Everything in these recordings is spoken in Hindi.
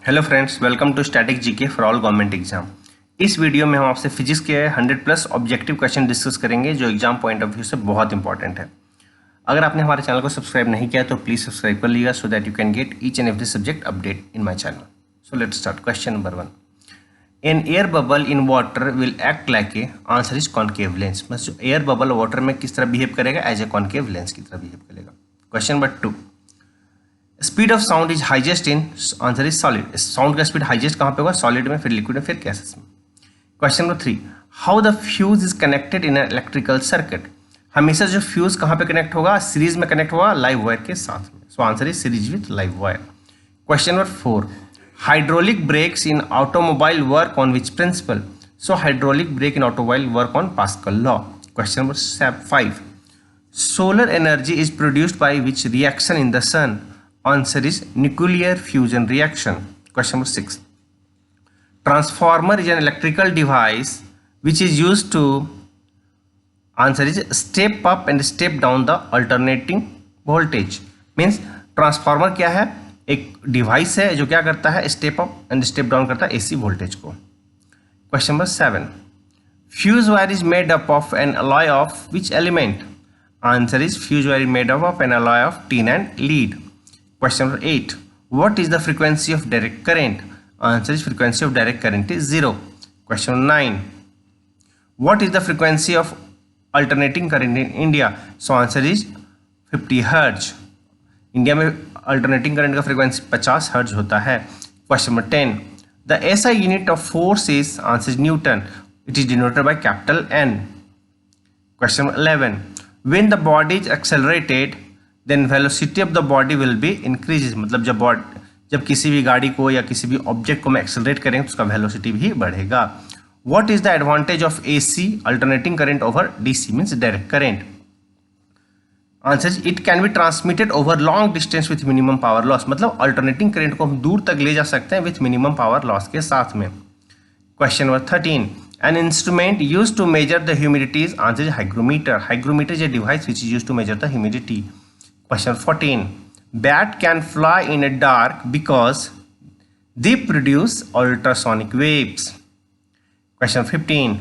Hello friends, welcome to static GK for all government exam. इस वीडियो में हम आपसे फिजिक्स के 100+ ऑब्जेक्टिव क्वेश्चन डिस्कस करेंगे जो एग्जाम पॉइंट ऑफ व्यू से बहुत इंपॉर्टेंट है। अगर आपने हमारे चैनल को सब्सक्राइब नहीं किया तो प्लीज़ सब्सक्राइब कर लीजिएगा so that you can get each and every subject update in my channel. So let's start. Question number 1, an air bubble in water will act like a, answer is concave lens. मतलब जो एयर बबल वाटर में किस तरह बिहेव करेगा, एज ए कॉन्केव लेंस की तरह बिहेव करेगा। Question number 2, speed of sound is highest in, answer is solid. Sound का स्पीड हाइजेस्ट कहाँ पे होगा? सॉलिड में, फिर लिक्विड में, फिर गैसेस में। Question number 3, how the fuse is connected in an electrical circuit. हमेशा जो फ्यूज कहाँ पे कनेक्ट होगा? सीरीज में कनेक्ट होगा लाइव वायर के साथ में। So answer is series with live wire. Question number 4, hydraulic brakes in automobile work on which principle. So hydraulic brake in automobile work on Pascal law. Question number 5, solar energy is produced by which reaction in the sun, answer is nuclear fusion reaction. Question number 6, transformer is an electrical device which is used to, answer is step up and step down the alternating voltage. means transformer क्या है? एक डिवाइस है जो क्या करता है? Step up and step down करता है एसी वोल्टेज को। Question number 7, fuse wire is made up of N alloy of which element, answer is fuse wire is made up of N alloy of tin and lead. Question number 8, what is the frequency of direct current, answer is frequency of direct current is 0. Question number 9, what is the frequency of alternating current in India, so answer is 50 Hz. India में अल्टरनेटिंग करंट का फ्रीक्वेंसी 50 हर्ट्ज होता है। Question number 10, the SI unit of force is, answer is newton, it is denoted by capital N. Question number 11, when the body is accelerated then velocity of the body will be increases. मतलब जब किसी भी गाड़ी को या किसी भी ऑब्जेक्ट को हम एक्सेलरेट करेंगे तो उसका वेलोसिटी भी बढ़ेगा। What is the advantage of AC alternating current over DC, means direct current, answer it can be transmitted over long distance with minimum power loss. मतलब अल्टरनेटिंग करंट को हम दूर तक ले जा सकते हैं विथ मिनिमम पावर लॉस के साथ में। Question number 13, an instrument used to measure the humidity is, answer is hygrometer. Hygrometer is a device which is used to measure the humidity. Question 14, bat can fly in a dark because they produce ultrasonic waves. Question 15,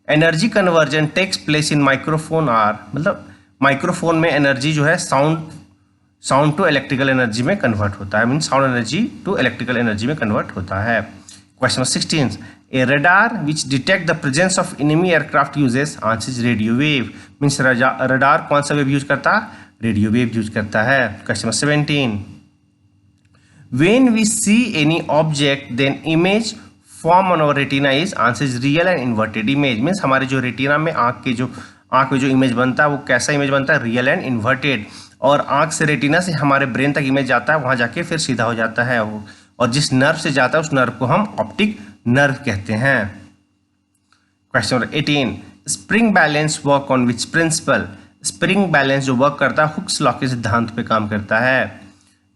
energy conversion takes place in microphone or, मतलब माइक्रोफोन में एनर्जी जो है साउंड टू इलेक्ट्रिकल एनर्जी में कन्वर्ट होता है, mean sound energy to electrical energy में कन्वर्ट होता है। Question 16, a radar which detect the presence of enemy aircraft uses, answer is radio wave, means radar कौन सा वेव यूज करता है? रेडियो वेव यूज करता है। Question 17, when we see any object then image form on our retina is, answer is real and inverted image. Means हमारे जो रेटिना में आंख में जो इमेज बनता है वो कैसा इमेज बनता है? Real and inverted. और आंख से रेटिना से हमारे ब्रेन तक इमेज जाता है, वहां जाके फिर सीधा हो जाता है वो, और जिस नर्व से जाता है उस नर्व को हम ऑप्टिक नर्व कहते हैं। Question number 18, spring balance work on which principal. Spring balance जो वर्क करता है हुक्स लॉ के सिद्धांत पे काम करता है।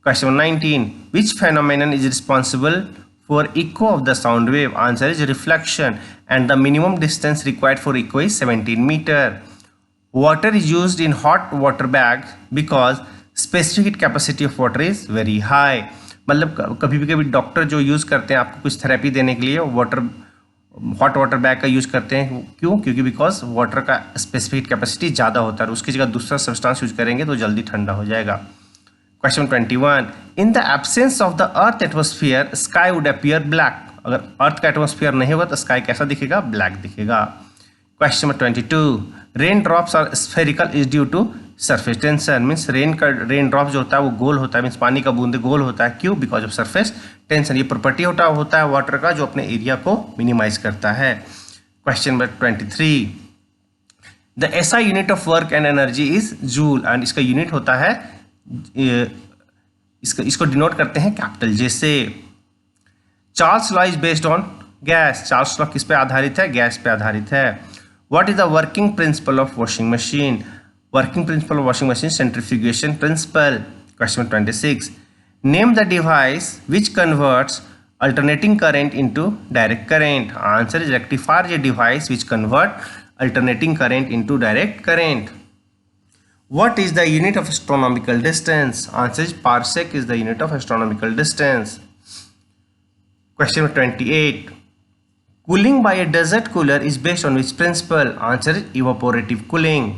Question 19, which phenomenon is responsible for echo of the sound wave, answer is reflection and the minimum distance required for echo is 17 metre. Water is used in hot water bag because specific heat capacity of water is very high. मतलब कभी भी डॉक्टर जो यूज़ करते हैं आपको कुछ थेरेपी देने के लिए हॉट वाटर बैग का यूज़ करते हैं। क्यों? क्योंकि बिकॉज वाटर का स्पेसिफिक कैपेसिटी ज़्यादा होता है, उसकी जगह दूसरा सब्सटेंस यूज करेंगे तो जल्दी ठंडा हो जाएगा। Question 21, in the absence of the earth atmosphere sky would appear black. अगर अर्थ का एटमोस्फियर नहीं होगा तो स्काई कैसा दिखेगा? ब्लैक दिखेगा। Question number 22, rain drops are spherical is due to surface tension, means rain drop जो होता है वो गोल होता है, मीन्स पानी का बूंदे गोल होता है। क्यों? Because of surface tension. ये प्रॉपर्टी होता है वाटर का जो अपने एरिया को मिनिमाइज करता है। Question number 23, the SI unit of work and energy is joule and इसका यूनिट होता है, इसको डिनोट करते हैं कैपिटल जे से। Charles law is based on gas. Charles law किस पे आधारित है? गैस पे आधारित है। What is the working principle of washing machine? Working principle of washing machine centrifugation principle. Question 26, name the device which converts alternating current into direct current, answer is rectifier a device which convert alternating current into direct current. What is the unit of astronomical distance? Answer is parsec is the unit of astronomical distance. Question number 28, cooling by a desert cooler is based on which principle? Answer is evaporative cooling.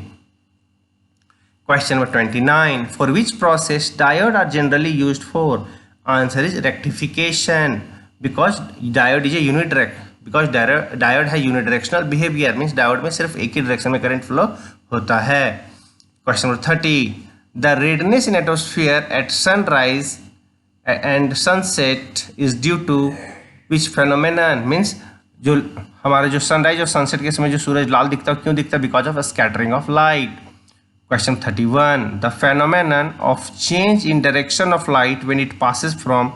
Question number 29, for which process diode are generally used for? Answer is rectification, because diode is a diode है unidirectional behavior, means diode में सिर्फ एक ही डायरेक्शन में करंट फ्लो होता है. Question number 30, the redness in atmosphere at sunrise and sunset is due to which phenomenon? Means जो हमारे जो सनराइज और सनसेट के समय जो सूरज लाल दिखता है, क्यों दिखता है? Because of scattering of light. Question 31, the phenomenon of change in direction of light when it passes from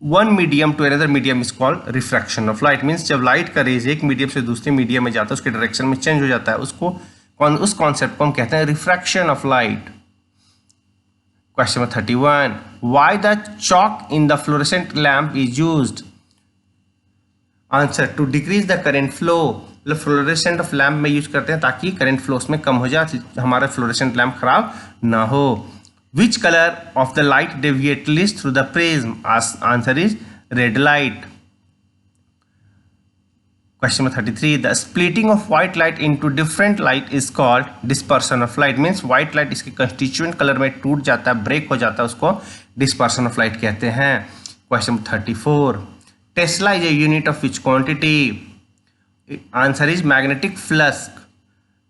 one medium to another medium is called refraction of light. Means जब लाइट का रेज एक मीडियम से दूसरे मीडियम में जाता है, उसके डायरेक्शन में चेंज हो जाता है, उस कॉन्सेप्ट को हम कहते हैं refraction of light. Question number 31, why the choke in the fluorescent lamp is used? Answer, to decrease the current flow. मतलब फ्लोरेसेंट ऑफ लैम्प में यूज करते हैं ताकि करंट फ्लो उसमें कम हो जाए, हमारा फ्लोरेसेंट लैम्प खराब ना हो. Which colour of the light deviate least through the prism? Answer is red light. Question number 33, the splitting of white light into different light is called dispersion of light. Means white light इसके constituent color में टूट जाता है, break हो जाता है, उसको dispersion of light कहते हैं. Question number 34, Tesla is a unit of which quantity? Answer is magnetic flux,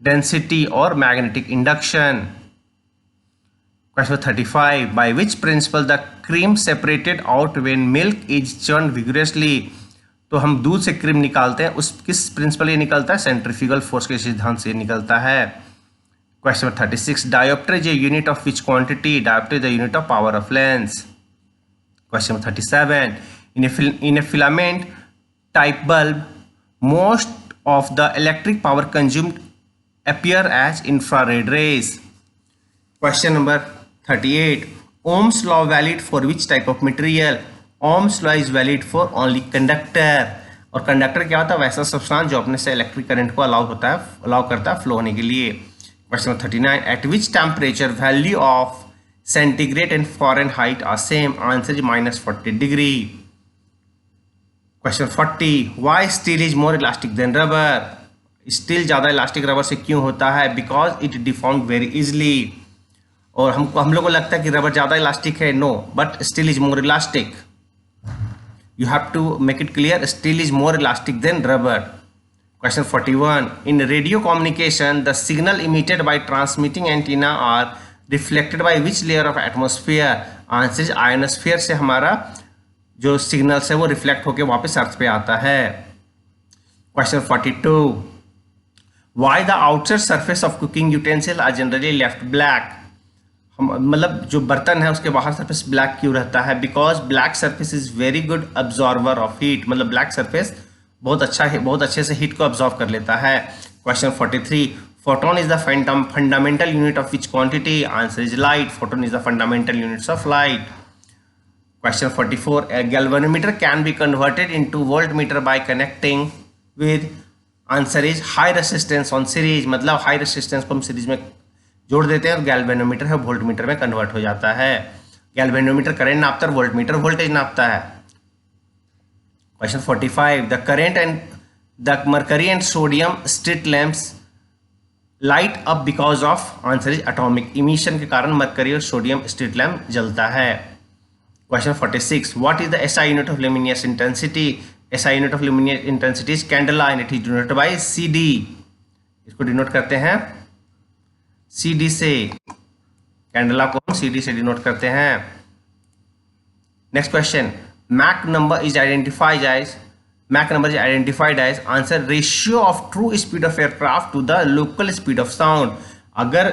density or magnetic induction. Question number 35, by which principle the cream separated out when milk is churned vigorously? तो हम दूध से क्रीम निकालते हैं, उस किस प्रिंसिपल ये निकलता है? सेंट्रीफ्यूगल फोर्स के सिद्धांत से निकलता है. Question number 36, dioptre is a unit of which quantity? Dioptre is the unit of power of lens. Question number 37, in a filament type bulb most of the electric power consumed appear as infrared rays. Question number 38, Ohm's law valid for which type of material? Ohm's law is valid for only conductor. और कंडक्टर क्या होता है? वैसा सब्सटेंस जो अपने से इलेक्ट्रिक करंट को अलाउ करता है फ्लो होने के लिए. Question number 39, at which temperature value of centigrade and Fahrenheit are same? Answer is -40 degree. Question 40, why steel is more elastic than rubber? Steel ज़्यादा इलास्टिक रबर से क्यों होता है? Because it deform very easily. और हम लोग को लगता है कि रबर ज़्यादा इलास्टिक है. No, but steel is more elastic. You have to make it clear, steel is more elastic than rubber. Question 41, in radio communication the signal emitted by transmitting antenna are reflected by which layer of atmosphere? Answer is ionosphere से हमारा जो सिग्नल्स है वो रिफ्लेक्ट होकर वापस अर्थ पे आता है. Question 42, why the outside surface of cooking utensil are generally left black? मतलब जो बर्तन है उसके बाहर सरफेस ब्लैक क्यों रहता है? Because black surface is very good absorber of heat. मतलब ब्लैक सरफेस बहुत अच्छे से हीट को अब्जॉर्व कर लेता है. Question 43, photon is the fundamental unit of which quantity? Answer is light. Photon is the fundamental units of light. Question 44, a galvanometer can be converted into voltmeter by connecting with? Answer is high resistance on series. मतलब हाई रेसिस्टेंस को हम सीरीज में जोड़ देते हैं और गैल्वेनोमीटर है वोल्टमीटर में कन्वर्ट हो जाता है. गैल्वेनोमीटर करंट नापता है, वोल्टमीटर वोल्टेज नापता है. Question 45, the current and the mercury and sodium street lamps light up because of? Answer is atomic emission के कारण मरकरी और सोडियम स्ट्रीट लैम्प जलता है. Question 46, what is the SI unit of luminous intensity? SI unit of luminous intensity is candela and it is denoted bye CD. इसको डिनोट करते हैं CD से. कैंडला को हम CD से डिनोट करते हैं. Next question, Mach number is identified as answer ratio of true speed of aircraft to the local speed of sound. अगर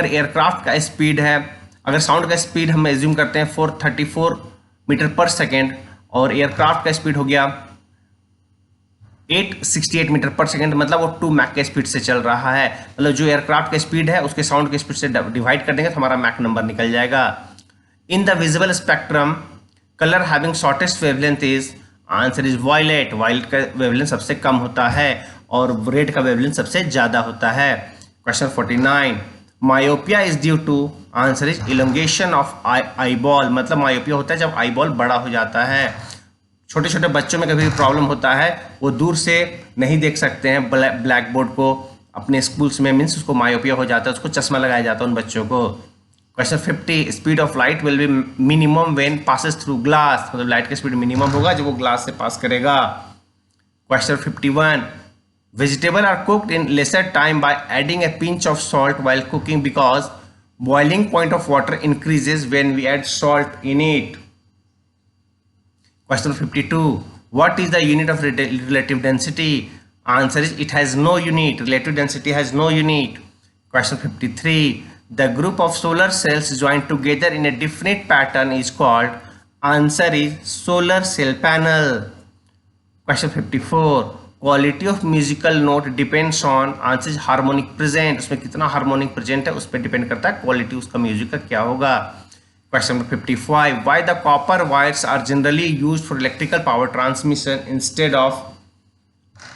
एयरक्राफ्ट का स्पीड है, अगर साउंड का स्पीड हम एज्यूम करते हैं 434 मीटर पर सेकेंड और एयरक्राफ्ट का स्पीड हो गया 868 मीटर पर सेकेंड, मतलब वो 2 मैक के स्पीड से चल रहा है. मतलब जो एयरक्राफ्ट का स्पीड है उसके साउंड के स्पीड से डिवाइड कर देंगे तो हमारा मैक नंबर निकल जाएगा. In the visible spectrum colour having shortest wavelength is? Answer is violet. Violet का वेवलेंथ सबसे कम होता है और रेड का वेवलेंथ सबसे ज़्यादा होता है. Question 49, myopia is due to, answer is elongation of eyeball, मतलब मायोपिया होता है जब आई बॉल बड़ा हो जाता है। छोटे छोटे बच्चों में कभी भी प्रॉब्लम होता है, वो दूर से नहीं देख सकते हैं ब्लैक बोर्ड को अपने स्कूल्स में, मीन्स उसको मायोपिया हो जाता है, उसको चश्मा लगाया जाता है उन बच्चों को। Question 50, speed of light will be minimum when passes through glass, मतलब लाइट की स्पीड मिनिमम होगा जब वो ग्लास से पास करेगा। Question 51, vegetable are cooked in lesser time by adding a pinch of salt while cooking because boiling point of water increases when we add salt in it. Question 52. What is the unit of relative density? Answer is it has no unit. Relative density has no unit. Question 53. The group of solar cells joined together in a definite pattern is called. Answer is solar cell panel. Question 54. Quality of musical note depends on. Answer is harmonic present. उसमें कितना harmonic present है उस पर depend करता है quality उसका music का क्या होगा। Question 55. Why the copper wires are generally used for electrical power transmission instead of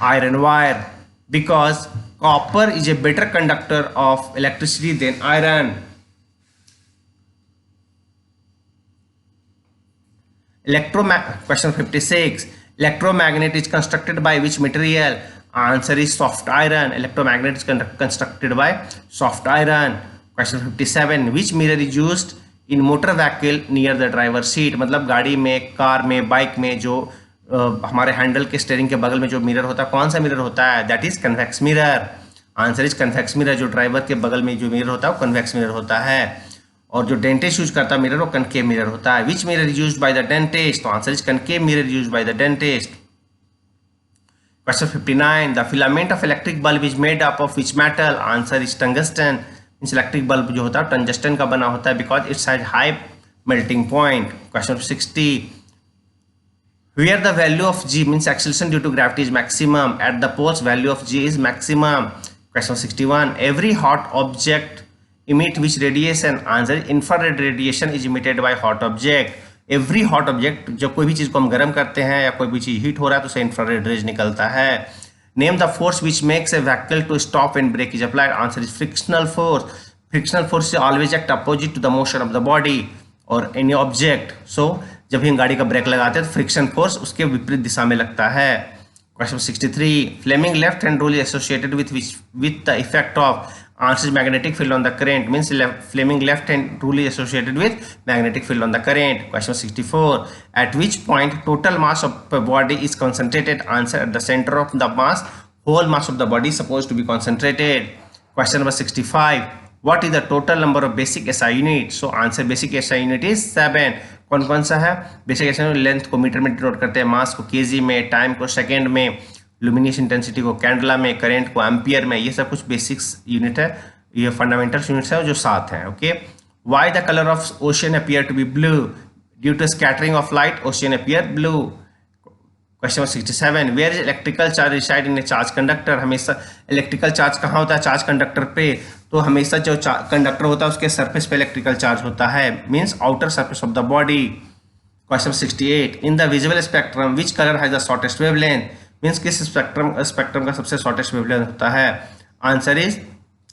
iron wire? Because copper is a better conductor of electricity than iron. Question 56. Electromagnet is constructed by which material? Answer is soft iron. Electromagnet is constructed by soft iron. Question 57. Which mirror is used in motor vehicle near the driver seat, मतलब गाड़ी में, कार में, बाइक में जो हमारे हैंडल के स्टीयरिंग के बगल में जो मिरर होता है, कौन सा मिरर होता है? That is convex mirror. Answer is convex mirror. जो ड्राइवर के बगल में जो मिरर होता है वो कन्वेक्स मिरर होता है, और जो डेंटिस्ट यूज करता है मिरर वो कनकेव मिरर होता है। Which mirror is used by the dentist? तो answer is concave mirror used by the dentist. Question 59. The filament of electric bulb is made up of which metal? Answer is tungsten. Electric bulb जो होता है टंगस्टन का बना होता है because it's has high melting point. Question 60. Where the value of G means acceleration due to gravity is maximum, at the poles value of G is maximum. Question 61. Every hot object emit which radiation? Answer infrared radiation is emitted by hot object. Every hot object, जब कोई भी चीज को हम गर्म करते हैं या कोई भी चीज हीट हो रहा है तो उसे इंफ्रारेड रेज निकलता है। Name the force which makes a vehicle to stop and brake is applied? Answer is frictional force. Frictional force always act opposite to the motion of the body और एनी ऑब्जेक्ट। सो जब भी हम गाड़ी का ब्रेक लगाते हैं तो फ्रिक्शन फोर्स उसके विपरीत दिशा में लगता है। Question 63. Fleming left hand rule associated with the effect of? Answer is magnetic field on the current, means Fleming left hand rule is associated with magnetic field on the current. Question 64. At which point total mass of a body is concentrated? Answer at the center of the mass. Whole mass of the body is supposed to be concentrated. Question number 65. What is the total number of basic SI units? So answer basic SI unit is 7. कौन कौन सा है? Basic SI unit लेंथ को मीटर में डिनोट करते हैं, मास को केजी में, टाइम को सेकेंड में, लुमिनेशन इंटेंसिटी को कैंडला में, करंट को एम्पियर में। ये सब कुछ बेसिक्स यूनिट है, ये फंडामेंटल यूनिट्स है जो 7 हैं। Okay. Why the colour of ocean appear to be blue? Due to scattering of light ocean appear blue. Question 67. Where is electrical charge reside in a charge conductor? हमेशा इलेक्ट्रिकल चार्ज कहाँ होता है? चार्ज कंडक्टर पे। तो हमेशा जो कंडक्टर होता है उसके सरफेस पे इलेक्ट्रिकल चार्ज होता है, means outer surface of the body. Question 68. In the visual spectrum which colour has the shortest wavelength? Means किस स्पेक्ट्रम का सबसे शॉर्टेस्ट वेवलेंथ होता है? आंसर इज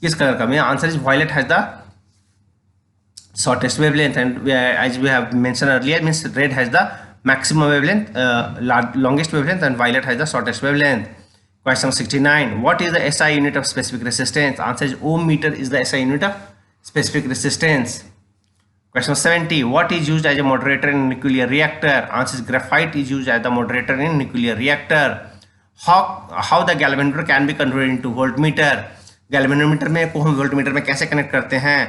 किस कलर का? Mean answer is violet has the shortest wavelength and as we have mention earlier means red has the maximum wavelength, longest wavelength, and violet has the shortest wavelength. Question 69. What is the SI unit of specific resistance? Answer is ohm meter is the SI unit of specific resistance. Question 70. What is used as a moderator in nuclear reactor? Answer is graphite is used as the moderator in nuclear reactor. How the galvanometer can be converted into voltmeter? Galvanometer में को हम वोल्टमीटर में कैसे कनेक्ट करते हैं?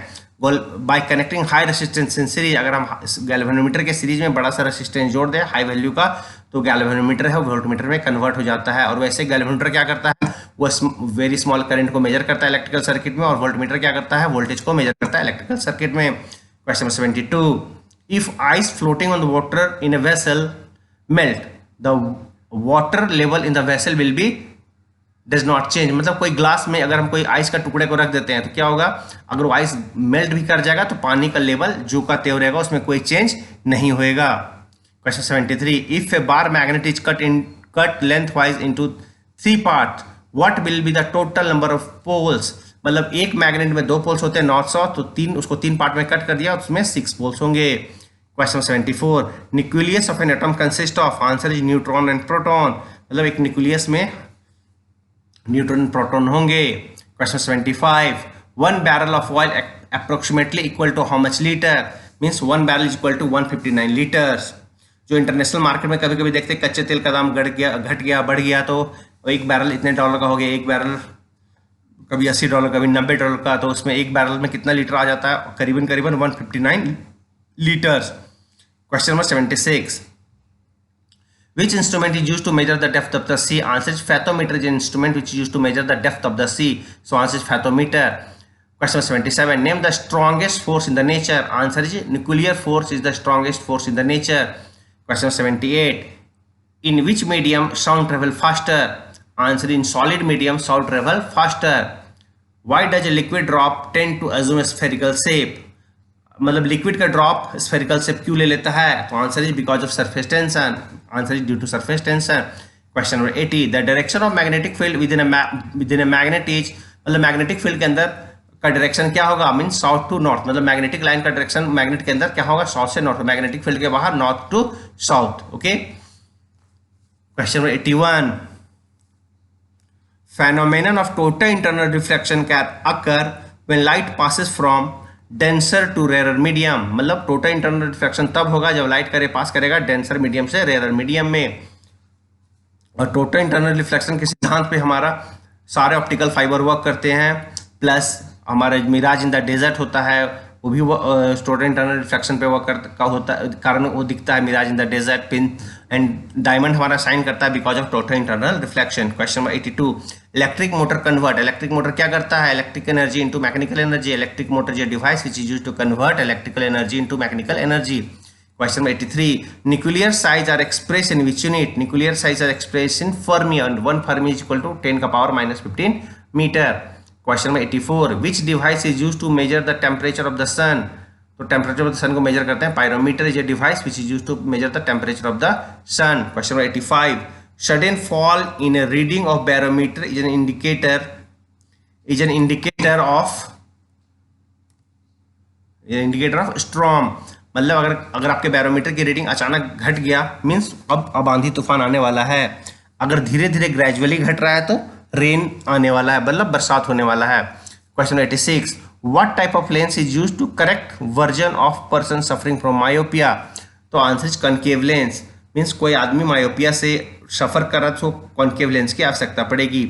Bye connecting high resistance in series. अगर हम गैल्वेनोमीटर के सीरीज में बड़ा सा रेसिस्टेंस जोड़ दें हाई वैल्यू का तो गैल्वेनोमीटर है वो वोल्टमीटर में कन्वर्ट हो जाता है। और वैसे गैल्वेनोमीटर क्या करता है? वो वेरी स्मॉल करंट को मेजर करता है इलेक्ट्रिकल सर्किट में, और वोल्टमीटर क्या करता है? वोल्टेज को मेजर करता है इलेक्ट्रिकल सर्किट में। Question 72. If ice floating on the water in a vessel melt, the water level in the vessel will be does not change. मतलब कोई ग्लास में अगर हम कोई आइस का टुकड़े को रख देते हैं तो क्या होगा? अगर वो आइस मेल्ट भी कर जाएगा तो पानी का लेवल जो का त्यों रहेगा, उसमें कोई चेंज नहीं होएगा। Question 73. If a bar magnet is cut length wise into 3 part, what will be the total number of poles? मतलब एक मैग्नेट में 2 पोल्स होते हैं नॉर्थ साउथ, तो उसको 3 पार्ट में कट कर दिया, उसमें 6 पोल्स होंगे। Question 74, nucleus of an atom consist of, answer is neutron and proton, मतलब एक न्यूक्लियस में न्यूट्रॉन प्रोटॉन होंगे। Question 75, 1 barrel of oil approximately equal to how much litre, means 1 barrel is equal to 159 litres. जो इंटरनेशनल मार्केट में कभी कभी देखते हैं कच्चे तेल का दाम घट गया बढ़ गया, तो एक बैरल इतने डॉलर का हो गया, एक बैरल कभी $80 कभी $90 का, तो उसमें एक बैरल में कितना लीटर आ जाता है, करीबन 159 litres. Question number 76, which instrument is used to measure the depth of the sea, answer is fathometer is an instrument which is used to measure the depth of the sea, so answer is fathometer. Question 77, name the strongest force in the nature, answer is nuclear force is the strongest force in the nature. Question 78, in which medium sound travel faster, answer in solid medium sound travel faster. Why does a liquid drop tend to assume a spherical shape, मतलब लिक्विड का ड्रॉप स्फेरिकल शेप क्यों ले लेता है, तो answer is because of surface tension, answer is due to surface tension. Question number 80, the direction of magnetic field within a magnet is, मतलब मैग्नेटिक फील्ड के अंदर का डायरेक्शन क्या होगा, मीन साउथ टू नॉर्थ, मतलब मैग्नेटिक लाइन का डायरेक्शन मैग्नेट के अंदर क्या होगा, साउथ से नॉर्थ, मैग्नेटिक फील्ड के बाहर north to south. Okay. Question number 81, phenomenon of total internal reflection can occur when light passes from denser to rare medium, मतलब टोटल इंटरनल रिफ्लेक्शन तब होगा जब लाइट पास करेगा डेंसर मीडियम से रेयर मीडियम में। और टोटल इंटरनल रिफ्लेक्शन के सिद्धांत पे हमारा सारे ऑप्टिकल फाइबर वर्क करते हैं, प्लस हमारा मिराज इन द डेजर्ट होता है, वो भी टोटल इंटरनल रिफ्लेक्शन पे वर्क का होता है, कारण वो दिखता है mirage in the desert. Pin and diamond हमारा साइन करता है because of total internal reflection. Question number 82, electric motor convert, electric motor क्या करता है, electric energy into mechanical energy, electric motor is a device which is used to convert electrical energy into mechanical energy. Question number 83, nuclear size are express in which unit, nuclear size are express in fermi, and 1 fermi is equal to 10⁻⁻15 metre. Question number 84, which device is used to measure the temperature of the sun, तो टेम्परेचर ऑफ द सन को मेजर करते हैं, pyrometer is a device which is used to measure the temperature of the sun. Question number 85, sudden fall in a reading of barometer is an indicator of storm, मतलब अगर आपके बैरोमीटर की रीडिंग अचानक घट गया मींस अब आंधी तूफान आने वाला है, अगर धीरे धीरे ग्रेजुअली घट रहा है तो रेन आने वाला है, मतलब बरसात होने वाला है। Question 86, what type of lens is used to correct version of person suffering from myopia, तो answer is concave lens, means कोई आदमी मायोपिया से सफर कर रहा तो कॉन्केव लेंस की आवश्यकता पड़ेगी।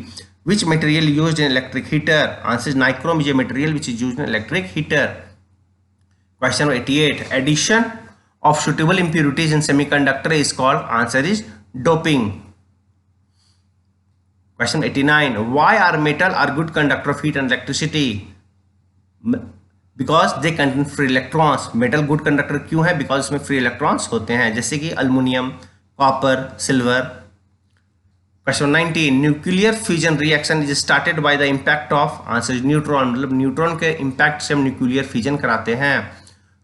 Which material used in electric heater, answer is nichrome is a material which is used in electric heater. Question 88, addition of suitable impurities in semiconductor is called, answer is doping. Question 89, why are metal are good conductor of heat and electricity, because they contain free electrons, metal good conductor क्यों है, बिकॉज इसमें फ्री इलेक्ट्रॉन्स होते हैं, जैसे कि aluminium, copper, silver. Question 19, nuclear fusion reaction is started by the impact of, answer is neutron, मतलब न्यूट्रॉन के इम्पैक्ट से हम न्यूक्लियर फ्यूजन कराते हैं।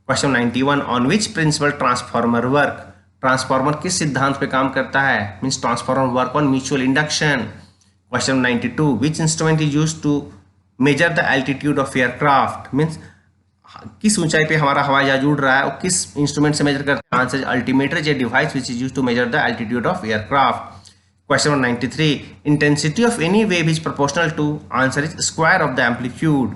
Question 91, on which principle transformer work, transformer किस सिद्धांत पे काम करता है, means transformer work on mutual induction. Question 92, which instrument is used to measure the altitude of aircraft, means किस ऊंचाई पे हमारा हवाई जहाज उड़ रहा है और किस इंस्ट्रूमेंट से मेजर करते हैं, answer altimeter is a device which is used to measure the altitude of aircraft. Question 93, intensity of any wave is proportional to, answer is square of the amplitude.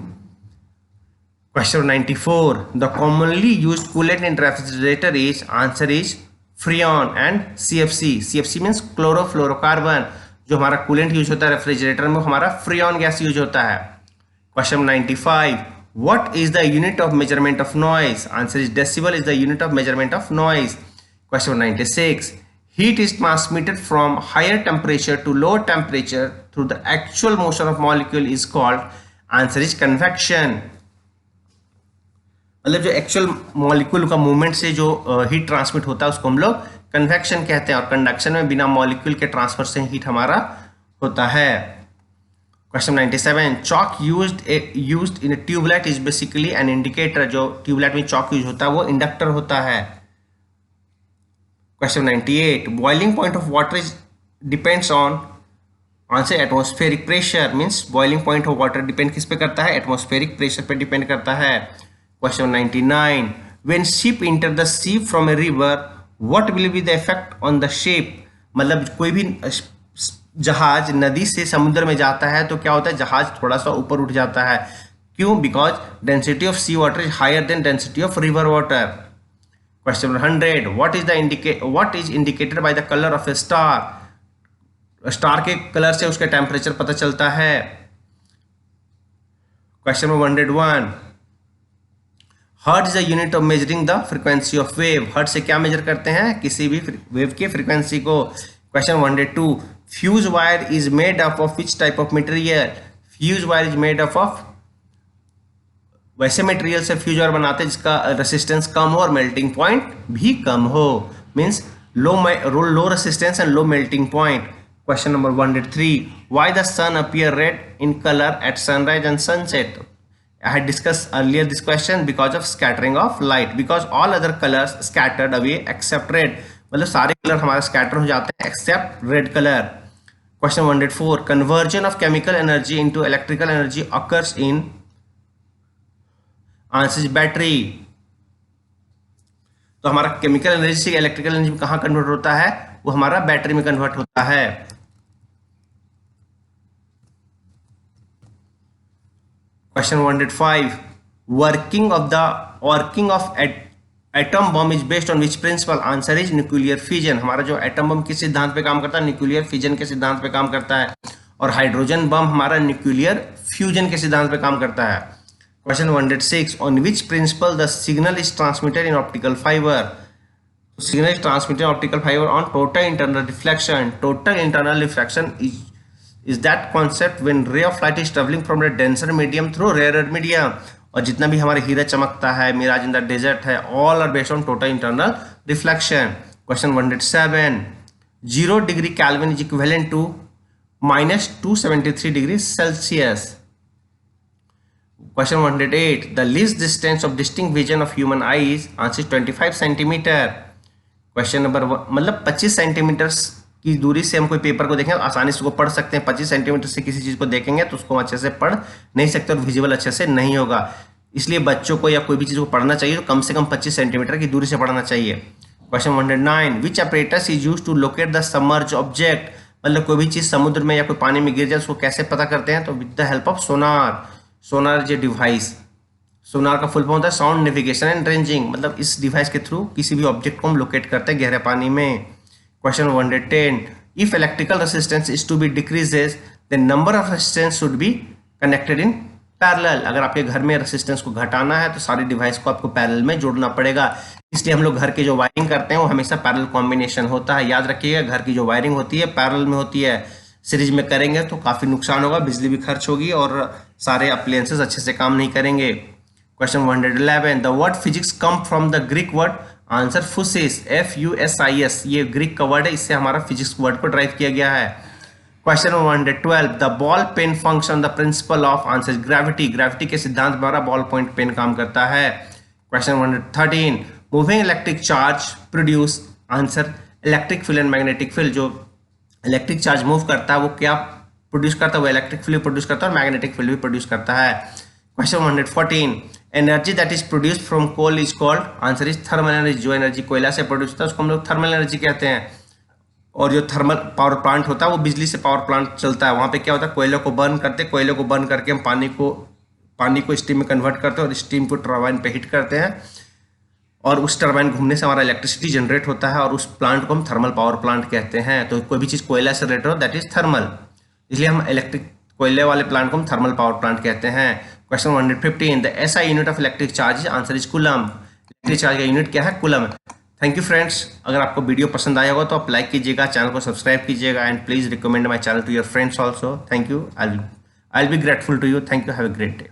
Question 94, the commonly used coolant in refrigerator is, answer is freon and CFC, CFC means chlorofluorocarbon, जो हमारा कूलेंट यूज होता है रेफ्रिजरेटर में हमारा फ्रियॉन गैस यूज होता है। Question 95, what is the unit of measurement of noise, answer is decibel is the unit of measurement of noise। Question 96, heat is transmitted from higher temperature to lower temperature through the actual motion of molecule is called, answer is convection, मतलब जो एक्चुअल मॉलिक्यूल का मूवमेंट से जो हीट ट्रांसमिट होता है उसको हम लोग कन्वेक्शन कहते हैं, और कंडक्शन में बिना मॉलिक्यूल के ट्रांसफर से हीट हमारा होता है। Question 97, choke used in tube light is basically an indicator, जो ट्यूबलाइट में चॉक यूज होता है वो इंडक्टर होता है। Question 98, boiling point of water is depends on, answer atmospheric pressure means boiling point of water depend किस पे करता है, एटमॉस्फेरिक प्रेशर पे डिपेंड करता है। Question 99, when ship enter the sea from a river what will be the effect on the ship, मतलब कोई भी जहाज नदी से समुद्र में जाता है तो क्या होता है, जहाज थोड़ा सा ऊपर उठ जाता है। क्यों? Because density of sea water is higher than density of river water. Question 100, what is indicated by the colour of a star, star के कलर से उसका टेम्परेचर पता चलता है। Question number 101, hertz is the unit of measuring the frequency of wave, hertz से क्या मेजर करते हैं, किसी भी वेव की फ्रीक्वेंसी को। Question 102, fuse wire is made up of which type of material, fuse wire is made up of वैसे मटेरियल से फ्यूज वायर बनाते हैं जिसका रेसिस्टेंस कम हो और मेल्टिंग पॉइंट भी कम हो, means low resistance and low melting point. Question number 103, why the sun appear red in color at sunrise and sunset? I had discussed earlier this question, because of scattering of light, because all other colors scattered away except red, मतलब सारे कलर हमारे स्कैटर हो जाते हैं except red color। Question 104, conversion of chemical energy into electrical energy occurs in, answer is battery। तो हमारा केमिकल एनर्जी से इलेक्ट्रिकल एनर्जी में कहाँ कन्वर्ट होता है, वो हमारा बैटरी में कन्वर्ट होता है। Question 105, working of atom bomb is based on which principal, answer is nuclear fission. हमारा जो एटम बम किस सिद्धांत पे काम करता है, न्यूक्लियर फिजन के सिद्धांत पे काम करता है, और हाइड्रोजन बम हमारा न्यूक्लियर फ्यूजन के सिद्धांत पे काम करता है। Question 106, on which principal the signal is transmitted in optical fibre, signal is transmitted optical fibre on total internal reflection, total internal reflection is that concept when ray of light is traveling from a denser medium through rarer medium, और जितना भी हमारे हीरा चमकता है, मिराज इन द डेजर्ट है, all are based on total internal reflection। Question 107, 0 degree Kelvin is equivalent to minus 273 degrees Celsius। Question 108, the least distance of distinct vision of human eye is, answer 25 centimeter। Question number 1, मतलब 25 सेंटीमीटर की दूरी से हम कोई पेपर को देखें आसानी से उसको पढ़ सकते हैं, 25 सेंटीमीटर से किसी चीज़ को देखेंगे तो उसको अच्छे से पढ़ नहीं सकते और विजुअल अच्छे से नहीं होगा। इसलिए बच्चों को या कोई भी चीज़ को पढ़ना चाहिए तो कम से कम 25 सेंटीमीटर की दूरी से पढ़ना चाहिए। Question 109, which apparatus is use to locate the submerge object, मतलब कोई भी चीज़ समुद्र में या कोई पानी में गिर जाए उसको कैसे पता करते हैं, तो विद द हेल्प ऑफ सोनार। सोनार जो डिवाइस, सोनार का फुल फॉर्म होता है साउंड नेविगेशन एंड रेंजिंग, मतलब इस डिवाइस के थ्रू किसी भी ऑब्जेक्ट को हम लोकेट करते हैं गहरे पानी में। Question 110, if electrical resistance is to be decreases, then number of resistance should be connected in parallel। अगर आपके घर में रेसिस्टेंस को घटाना है तो सारी डिवाइस को आपको पैरेलल में जोड़ना पड़ेगा, इसलिए हम लोग घर के जो वायरिंग करते हैं वो हमेशा पैरेलल कॉम्बिनेशन होता है। याद रखिएगा, घर की जो वायरिंग होती है पैरेलल में होती है, सीरीज में करेंगे तो काफ़ी नुकसान होगा, बिजली भी खर्च होगी और सारे अप्लायंसेस अच्छे से काम नहीं करेंगे। Question 111, the word physics come from the Greek word, answer phusis, FUSIS, ये ग्रीक का वर्ड है, इससे हमारा फिजिक्स वर्ड को ड्राइव किया गया है। Question 112, the ball pen function the principle of, answer gravity, gravity के सिद्धांत द्वारा बॉल पॉइंट पेन काम करता है। Question 113, moving electric charge produce, answer electric field and magnetic field, जो इलेक्ट्रिक चार्ज मूव करता है वो क्या प्रोड्यूस करता है, वो इलेक्ट्रिक फील्ड प्रोड्यूस करता है और मैग्नेटिक फील्ड भी प्रोड्यूस करता है। Question 114, energy that is produced from coal is called, answer is thermal energy, जो एनर्जी कोयला से प्रोड्यूस होता है उसको हम लोग थर्मल एनर्जी कहते हैं। और जो थर्मल पावर प्लांट होता है वो बिजली से पावर प्लांट चलता है, वहाँ पे क्या होता है, कोयले को बर्न करते हैं, कोयले को बर्न करके हम पानी को स्टीम में कन्वर्ट करते हैं और स्टीम को टरबाइन पे हिट करते हैं और उस टरबाइन घूमने से हमारा इलेक्ट्रिसिटी जनरेट होता है और उस प्लांट को हम थर्मल पावर प्लांट कहते हैं। तो कोई भी चीज़ कोयला से रिलेटेड हो दैट इज थर्मल, इसलिए हम इलेक्ट्रिक कोयले वाले प्लांट को हम थर्मल पावर प्लांट कहते हैं। Question 115, the SI unit of electric charge, answer is coulomb, electric charge का यूनिट क्या है, कूलम। थैंक यू फ्रेंड्स, अगर आपको वीडियो पसंद आया होगा तो आप लाइक कीजिएगा, चैनल को सब्सक्राइब कीजिएगा and please recommend my channel to your friends also. Thank you, I will be grateful to you. Thank you, have a great day.